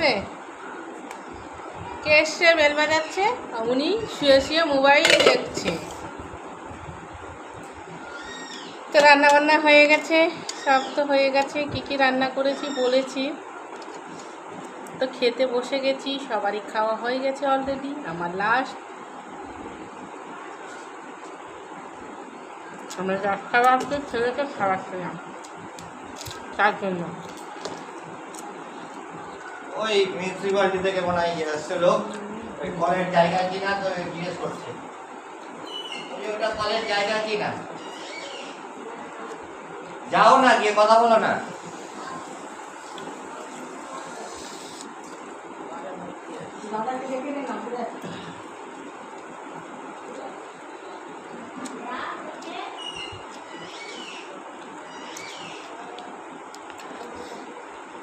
রে কে এসছে? বেল বাজাচ্ছে, উনি শুয়ে শুয়ে মোবাইল দেখছে। তো রান্না বান্না হয়ে গেছে, সব তো হয়ে গেছে। কি কি রান্না করেছি বলেছি। তো খেতে বসে গেছি, সবারই খাওয়া হয়ে গেছে অলরেডি, আমার লাস্ট। আমরা 4টা বাজতে ছেলেকে খাওয়াচ্ছিলাম, তার জন্য। ওই মিউনিসিপালিটি থেকে মনে হয় আসছে লোক, ওই কলের জায়গা কিনা তো জিজ্ঞেস করছে ওটা কলের জায়গা কিনা। যাও না, গিয়ে কথা বলো না।